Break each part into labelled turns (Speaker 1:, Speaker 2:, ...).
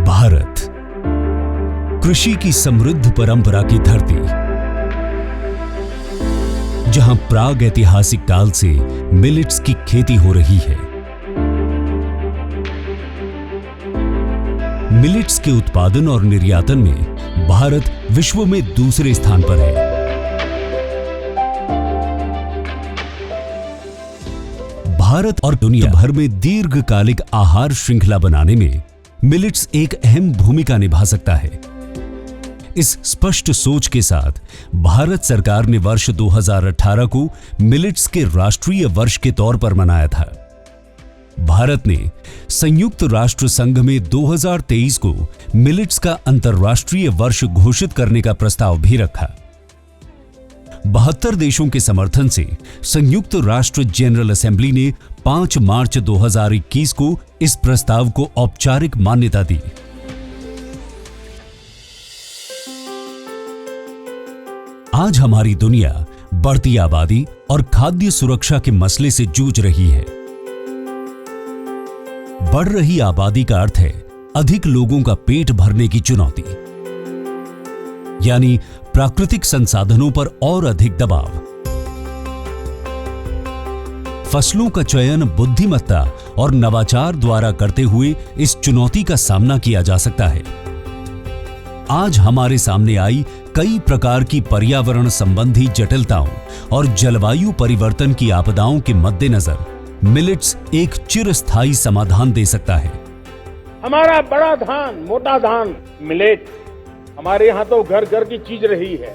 Speaker 1: भारत, कृषि की समृद्ध परंपरा की धरती, जहां प्राग ऐतिहासिक काल से मिलेट्स की खेती हो रही है। मिलेट्स के उत्पादन और निर्यातन में भारत विश्व में दूसरे स्थान पर है। भारत और दुनिया भर में दीर्घकालिक आहार श्रृंखला बनाने में मिलेट्स एक अहम भूमिका निभा सकता है। इस स्पष्ट सोच के साथ भारत सरकार ने वर्ष 2018 को मिलेट्स के राष्ट्रीय वर्ष के तौर पर मनाया था। भारत ने संयुक्त राष्ट्र संघ में 2023 को मिलेट्स का अंतर्राष्ट्रीय वर्ष घोषित करने का प्रस्ताव भी रखा। 72 देशों के समर्थन से संयुक्त राष्ट्र जनरल असेंबली ने 5 मार्च 2021 को इस प्रस्ताव को औपचारिक मान्यता दी। आज हमारी दुनिया बढ़ती आबादी और खाद्य सुरक्षा के मसले से जूझ रही है। बढ़ रही आबादी का अर्थ है अधिक लोगों का पेट भरने की चुनौती, यानी प्राकृतिक संसाधनों पर और अधिक दबाव। फसलों का चयन बुद्धिमत्ता और नवाचार द्वारा करते हुए इस चुनौती का सामना किया जा सकता है। आज हमारे सामने आई कई प्रकार की पर्यावरण संबंधी जटिलताओं और जलवायु परिवर्तन की आपदाओं के मद्देनजर मिलेट्स एक चिरस्थायी समाधान दे सकता है।
Speaker 2: हमारा बड़ा धान, मोटा धान मिलेट हमारे यहाँ तो घर घर की चीज रही है।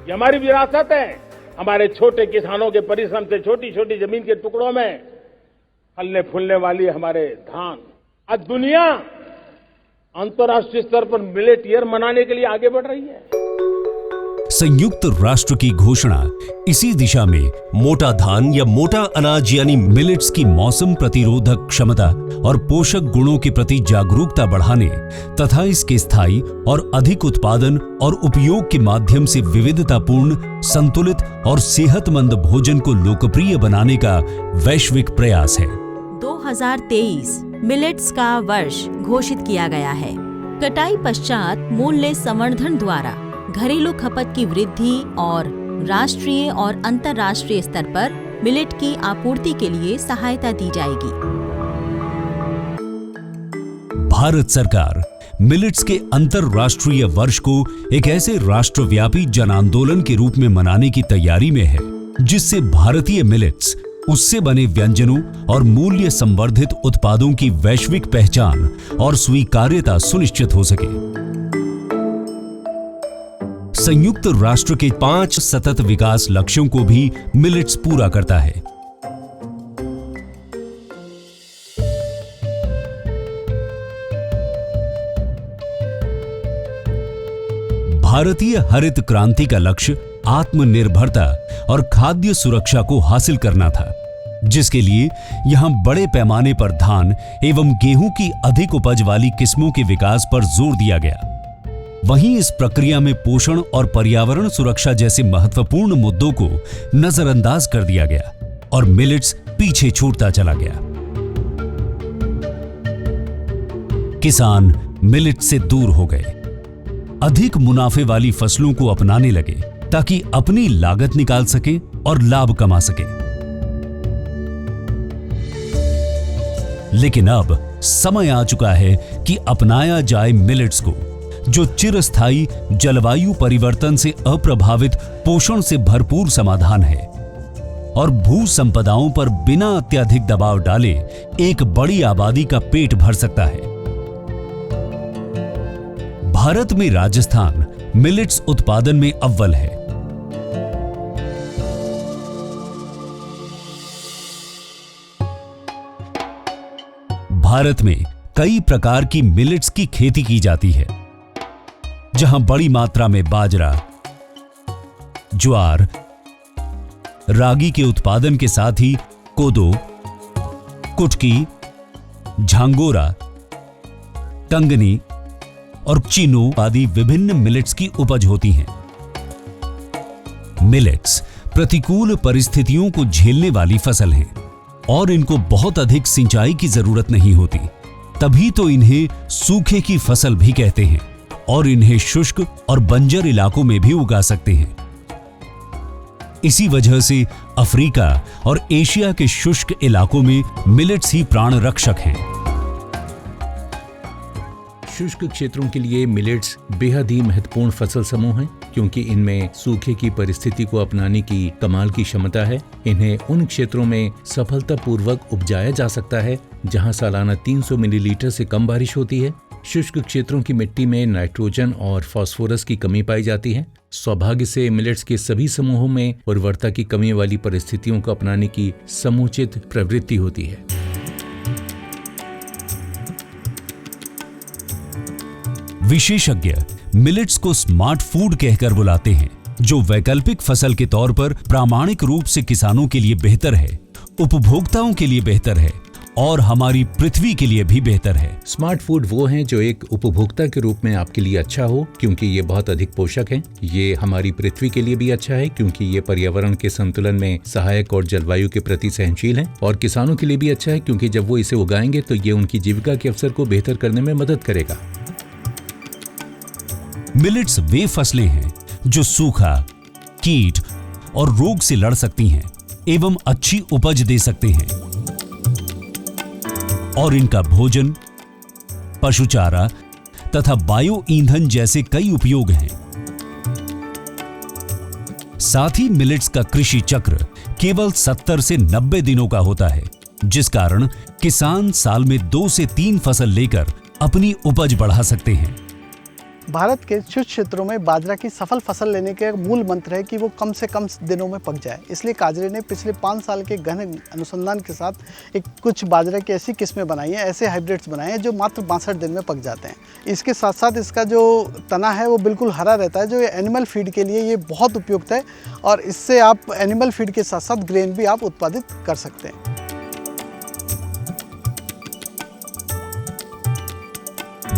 Speaker 2: ये हमारी विरासत है। हमारे छोटे किसानों के परिश्रम से छोटी छोटी जमीन के टुकड़ों में फलने फूलने वाली हमारे धान, आज दुनिया अंतर्राष्ट्रीय स्तर पर मिलेट ईयर मनाने के लिए आगे बढ़ रही है।
Speaker 1: संयुक्त राष्ट्र की घोषणा इसी दिशा में मोटा धान या मोटा अनाज यानी मिलेट्स की मौसम प्रतिरोधक क्षमता और पोषक गुणों के प्रति जागरूकता बढ़ाने तथा इसके स्थायी और अधिक उत्पादन और उपयोग के माध्यम से विविधतापूर्ण, संतुलित और सेहतमंद भोजन को लोकप्रिय बनाने का वैश्विक प्रयास है।
Speaker 3: 2023 मिलेट्स का वर्ष घोषित किया गया है। कटाई पश्चात मूल्य संवर्धन द्वारा घरेलू खपत की वृद्धि और राष्ट्रीय और अंतर्राष्ट्रीय स्तर पर मिलेट की आपूर्ति के लिए सहायता दी जाएगी।
Speaker 1: भारत सरकार मिलेट्स के अंतर्राष्ट्रीय वर्ष को एक ऐसे राष्ट्रव्यापी जन आंदोलन के रूप में मनाने की तैयारी में है, जिससे भारतीय मिलेट्स, उससे बने व्यंजनों और मूल्य संवर्धित उत्पादों की वैश्विक पहचान और स्वीकार्यता सुनिश्चित हो सके। संयुक्त राष्ट्र के 5 सतत विकास लक्ष्यों को भी मिलेट्स पूरा करता है। भारतीय हरित क्रांति का लक्ष्य आत्मनिर्भरता और खाद्य सुरक्षा को हासिल करना था, जिसके लिए यहां बड़े पैमाने पर धान एवं गेहूं की अधिक उपज वाली किस्मों के विकास पर जोर दिया गया। वहीं इस प्रक्रिया में पोषण और पर्यावरण सुरक्षा जैसे महत्वपूर्ण मुद्दों को नजरअंदाज कर दिया गया और मिलेट्स पीछे छूटता चला गया। किसान मिलेट्स से दूर हो गए, अधिक मुनाफे वाली फसलों को अपनाने लगे ताकि अपनी लागत निकाल सके और लाभ कमा सके। लेकिन अब समय आ चुका है कि अपनाया जाए मिलेट्स को, जो चिरस्थायी जलवायु परिवर्तन से अप्रभावित पोषण से भरपूर समाधान है और भू संपदाओं पर बिना अत्यधिक दबाव डाले एक बड़ी आबादी का पेट भर सकता है। भारत में राजस्थान मिलेट्स उत्पादन में अव्वल है। भारत में कई प्रकार की मिलेट्स की खेती की जाती है। जहां बड़ी मात्रा में बाजरा, ज्वार, रागी के उत्पादन के साथ ही कोदो, कुटकी, झांगोरा, कंगनी और चिनो आदि विभिन्न मिलेट्स की उपज होती हैं। मिलेट्स प्रतिकूल परिस्थितियों को झेलने वाली फसल हैं और इनको बहुत अधिक सिंचाई की जरूरत नहीं होती, तभी तो इन्हें सूखे की फसल भी कहते हैं और इन्हें शुष्क और बंजर इलाकों में भी उगा सकते हैं। इसी वजह से अफ्रीका और एशिया के शुष्क इलाकों में मिलेट्स ही प्राण रक्षक हैं।
Speaker 4: शुष्क क्षेत्रों के लिए मिलेट्स बेहद ही महत्वपूर्ण फसल समूह हैं, क्योंकि इनमें सूखे की परिस्थिति को अपनाने की कमाल की क्षमता है। इन्हें उन क्षेत्रों में सफलतापूर्वक उपजाया जा सकता है जहां सालाना 300 मिलीलीटर से कम बारिश होती है। शुष्क क्षेत्रों की मिट्टी में नाइट्रोजन और फास्फोरस की कमी पाई जाती है। सौभाग्य से मिलेट्स के सभी समूहों में उर्वरता की कमी वाली परिस्थितियों को अपनाने की समुचित प्रवृत्ति होती है।
Speaker 1: विशेषज्ञ मिलेट्स को स्मार्ट फूड कहकर बुलाते हैं, जो वैकल्पिक फसल के तौर पर प्रामाणिक रूप से किसानों के लिए बेहतर है, उपभोक्ताओं के लिए बेहतर है और हमारी पृथ्वी के लिए भी बेहतर है।
Speaker 4: स्मार्ट फूड वो हैं जो एक उपभोक्ता के रूप में आपके लिए अच्छा हो, क्योंकि ये बहुत अधिक पोषक है। ये हमारी पृथ्वी के लिए भी अच्छा है, क्योंकि ये पर्यावरण के संतुलन में सहायक और जलवायु के प्रति सहनशील है। और किसानों के लिए भी अच्छा है, क्योंकि जब वो इसे उगाएंगे तो ये उनकी जीविका के अवसर को बेहतर करने में मदद करेगा।
Speaker 1: मिलेट्स वे फसलें हैं जो सूखा, कीट और रोग से लड़ सकती हैं एवं अच्छी उपज दे सकते हैं और इनका भोजन, पशु चारा तथा बायो ईंधन जैसे कई उपयोग हैं। साथ ही मिलेट्स का कृषि चक्र केवल 70 से 90 दिनों का होता है, जिस कारण किसान साल में 2 से 3 फसल लेकर अपनी उपज बढ़ा सकते हैं।
Speaker 5: भारत के शुष्क क्षेत्रों में बाजरा की सफल फसल लेने का मूल मंत्र है कि वो कम से कम दिनों में पक जाए। इसलिए काजरे ने पिछले 5 साल के गहन अनुसंधान के साथ कुछ बाजरा की ऐसी किस्में बनाई हैं, ऐसे हाइब्रिड्स बनाए हैं जो मात्र 62 दिन में पक जाते हैं। इसके साथ साथ इसका जो तना है वो बिल्कुल हरा रहता है, जो एनिमल फीड के लिए ये बहुत उपयुक्त है और इससे आप एनिमल फीड के साथ साथ ग्रेन भी आप उत्पादित कर सकते हैं।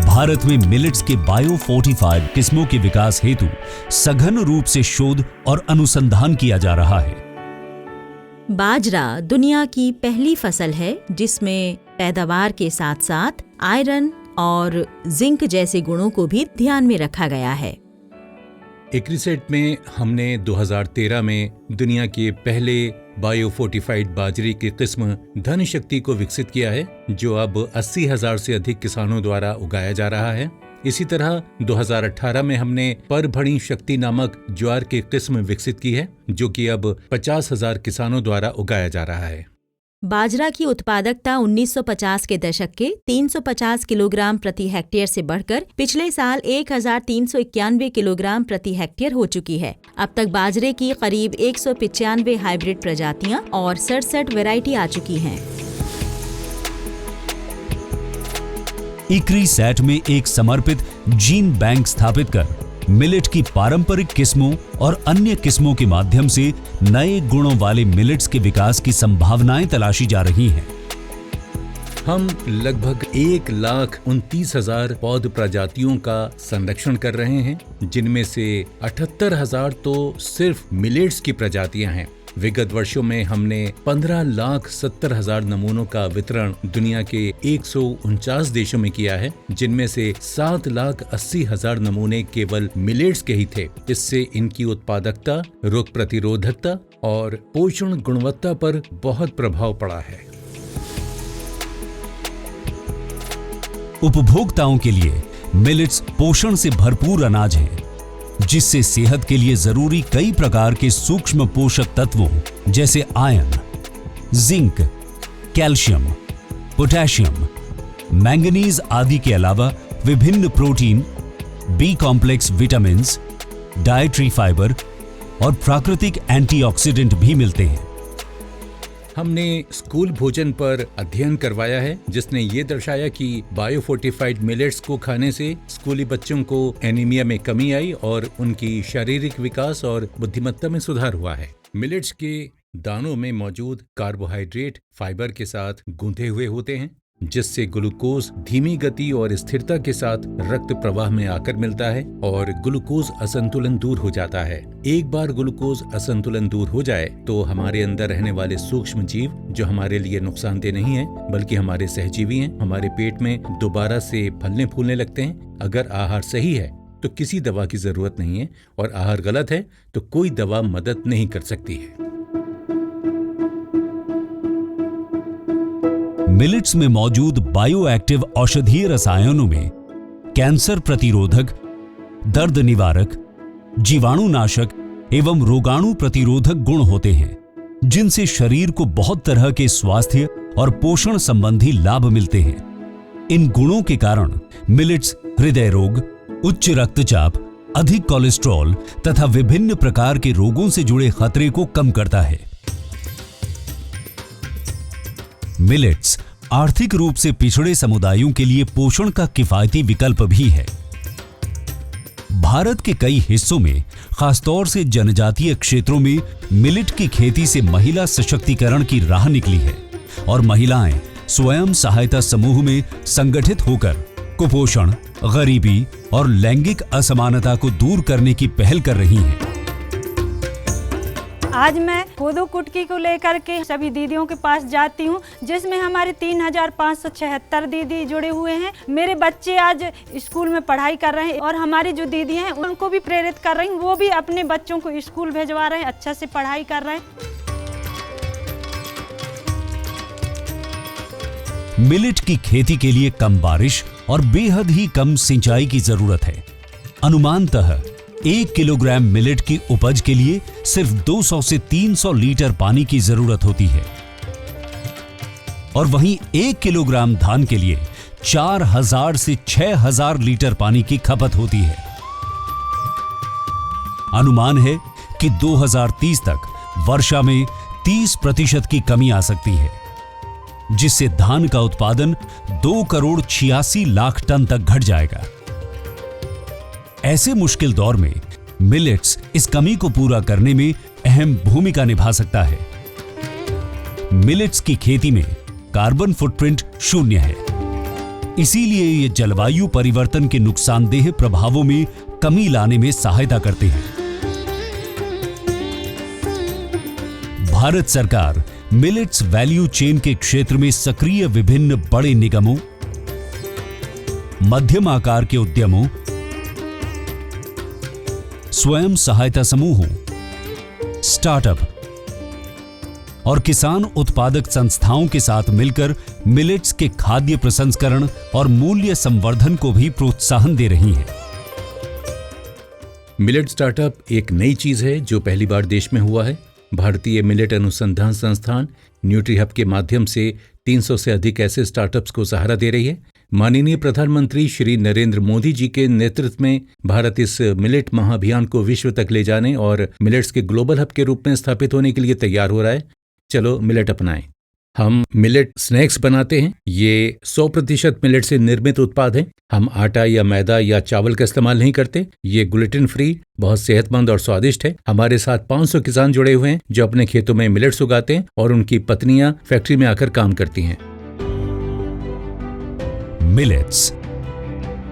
Speaker 1: भारत में मिलेट्स के बायो फोर्टिफाइड किस्मों के विकास हेतु सघन रूप से शोध और अनुसंधान किया जा रहा है।
Speaker 3: बाजरा दुनिया की पहली फसल है जिसमें पैदावार के साथ साथ आयरन और जिंक जैसे गुणों को भी ध्यान में रखा गया है।
Speaker 4: एग्रीसेट में हमने 2013 में दुनिया के पहले बायोफोर्टिफाइड बाजरे की किस्म धन शक्ति को विकसित किया है, जो अब 80,000 से अधिक किसानों द्वारा उगाया जा रहा है। इसी तरह 2018 में हमने परभणी शक्ति नामक ज्वार की किस्म विकसित की है, जो कि अब 50,000 किसानों द्वारा उगाया जा रहा है।
Speaker 3: बाजरा की उत्पादकता 1950 के दशक के 350 किलोग्राम प्रति हेक्टेयर से बढ़कर पिछले साल 1391 किलोग्राम प्रति हेक्टेयर हो चुकी है। अब तक बाजरे की करीब 195 हाइब्रिड प्रजातियां और 67 वैरायटी आ चुकी हैं।
Speaker 1: इक्रीसैट में एक समर्पित जीन बैंक स्थापित कर मिलेट की पारंपरिक किस्मों और अन्य किस्मों के माध्यम से नए गुणों वाले मिलेट्स के विकास की संभावनाएं तलाशी जा रही हैं।
Speaker 4: हम लगभग 1,29,000 पौध प्रजातियों का संरक्षण कर रहे हैं, जिनमें से 78,000 तो सिर्फ मिलेट्स की प्रजातियां हैं। विगत वर्षों में हमने 15,70,000 नमूनों का वितरण दुनिया के 149 देशों में किया है, जिनमें से 7,80,000 नमूने केवल मिलेट्स के ही थे। इससे इनकी उत्पादकता, रोग प्रतिरोधकता और पोषण गुणवत्ता पर बहुत प्रभाव पड़ा है।
Speaker 1: उपभोक्ताओं के लिए मिलेट्स पोषण से भरपूर अनाज है, जिससे सेहत के लिए जरूरी कई प्रकार के सूक्ष्म पोषक तत्वों जैसे iron, zinc, calcium, potassium, manganese आदि के अलावा विभिन्न protein, B complex vitamins, dietary fibre और प्राकृतिक एंटीऑक्सीडेंट भी मिलते हैं।
Speaker 4: हमने स्कूल भोजन पर अध्ययन करवाया है जिसने ये दर्शाया कि बायोफोर्टिफाइड मिलेट्स को खाने से स्कूली बच्चों को एनीमिया में कमी आई और उनकी शारीरिक विकास और बुद्धिमत्ता में सुधार हुआ है। मिलेट्स के दानों में मौजूद कार्बोहाइड्रेट फाइबर के साथ गूंथे हुए होते हैं, जिससे ग्लूकोज धीमी गति और स्थिरता के साथ रक्त प्रवाह में आकर मिलता है और ग्लूकोज असंतुलन दूर हो जाता है। एक बार ग्लूकोज असंतुलन दूर हो जाए तो हमारे अंदर रहने वाले सूक्ष्म जीव जो हमारे लिए नुकसानदेह नहीं है बल्कि हमारे सहजीवी हैं, हमारे पेट में दोबारा से फलने फूलने लगते हैं। अगर आहार सही है तो किसी दवा की जरूरत नहीं है और आहार गलत है तो कोई दवा मदद नहीं कर सकती है।
Speaker 1: मिलेट्स में मौजूद बायोएक्टिव औषधीय रसायनों में कैंसर प्रतिरोधक, दर्द निवारक, जीवाणुनाशक एवं रोगाणु प्रतिरोधक गुण होते हैं, जिनसे शरीर को बहुत तरह के स्वास्थ्य और पोषण संबंधी लाभ मिलते हैं। इन गुणों के कारण मिलेट्स हृदय रोग, उच्च रक्तचाप, अधिक कोलेस्ट्रॉल तथा विभिन्न प्रकार के रोगों से जुड़े खतरे को कम करता है। मिलेट्स आर्थिक रूप से पिछड़े समुदायों के लिए पोषण का किफायती विकल्प भी है। भारत के कई हिस्सों में, खासतौर से जनजातीय क्षेत्रों में मिलेट की खेती से महिला सशक्तिकरण की राह निकली है और महिलाएं स्वयं सहायता समूह में संगठित होकर कुपोषण, गरीबी और लैंगिक असमानता को दूर करने की पहल कर रही हैं।
Speaker 6: आज मैं कोदो कुटकी को लेकर के सभी दीदियों के पास जाती हूँ, जिसमें हमारे 3576 दीदी जुड़े हुए हैं। मेरे बच्चे आज स्कूल में पढ़ाई कर रहे हैं और हमारी जो दीदी हैं उनको भी प्रेरित कर रही हैं, वो भी अपने बच्चों को स्कूल भेजवा रहे हैं, अच्छा से पढ़ाई कर रहे हैं।
Speaker 1: मिलेट की खेती के लिए कम बारिश और बेहद ही कम सिंचाई की जरूरत है। अनुमानतः 1 किलोग्राम मिलेट की उपज के लिए सिर्फ 200 से 300 लीटर पानी की जरूरत होती है और वहीं 1 किलोग्राम धान के लिए 4000 से 6000 लीटर पानी की खपत होती है। अनुमान है कि 2030 तक वर्षा में 30% की कमी आ सकती है, जिससे धान का उत्पादन 2,86,00,000 टन तक घट जाएगा। ऐसे मुश्किल दौर में मिलेट्स इस कमी को पूरा करने में अहम भूमिका निभा सकता है। मिलेट्स की खेती में कार्बन फुटप्रिंट शून्य है, इसीलिए ये जलवायु परिवर्तन के नुकसानदेह प्रभावों में कमी लाने में सहायता करते हैं। भारत सरकार मिलेट्स वैल्यू चेन के क्षेत्र में सक्रिय विभिन्न बड़े निगमों, मध्यम आकार के उद्यमों, स्वयं सहायता समूहों, स्टार्टअप और किसान उत्पादक संस्थाओं के साथ मिलकर मिलेट्स के खाद्य प्रसंस्करण और मूल्य संवर्धन को भी प्रोत्साहन दे रही है।
Speaker 4: मिलेट स्टार्टअप एक नई चीज है जो पहली बार देश में हुआ है। भारतीय मिलेट अनुसंधान संस्थान न्यूट्रीहब के माध्यम से 300 से अधिक ऐसे स्टार्टअप्स को सहारा दे रही है। माननीय प्रधानमंत्री श्री नरेंद्र मोदी जी के नेतृत्व में भारत इस मिलेट महाअभियान को विश्व तक ले जाने और मिलेट्स के ग्लोबल हब के रूप में स्थापित होने के लिए तैयार हो रहा है। चलो मिलेट अपनाएं। हम मिलेट स्नैक्स बनाते हैं। ये 100% मिलेट से निर्मित उत्पाद हैं। हम आटा या मैदा या चावल का इस्तेमाल नहीं करते। ये ग्लूटेन फ्री, बहुत सेहतमंद और स्वादिष्ट है। हमारे साथ 500 किसान जुड़े हुए हैं जो अपने खेतों में मिलेट्स उगाते हैं और उनकी पत्नियां फैक्ट्री में आकर काम करती हैं।
Speaker 1: मिलेट्स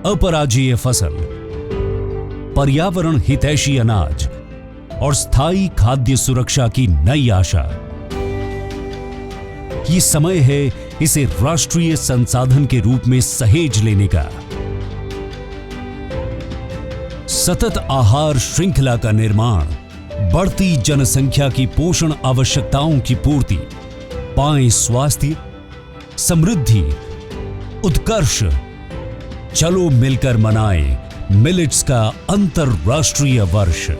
Speaker 1: अपराजेय फसल, पर्यावरण हितैषी अनाज और स्थायी खाद्य सुरक्षा की नई आशा। ये समय है इसे राष्ट्रीय संसाधन के रूप में सहेज लेने का। सतत आहार श्रृंखला का निर्माण, बढ़ती जनसंख्या की पोषण आवश्यकताओं की पूर्ति, पाएं स्वास्थ्य, समृद्धि, उत्कर्ष। चलो मिलकर मनाएं मिलेट्स का अंतर्राष्ट्रीय वर्ष।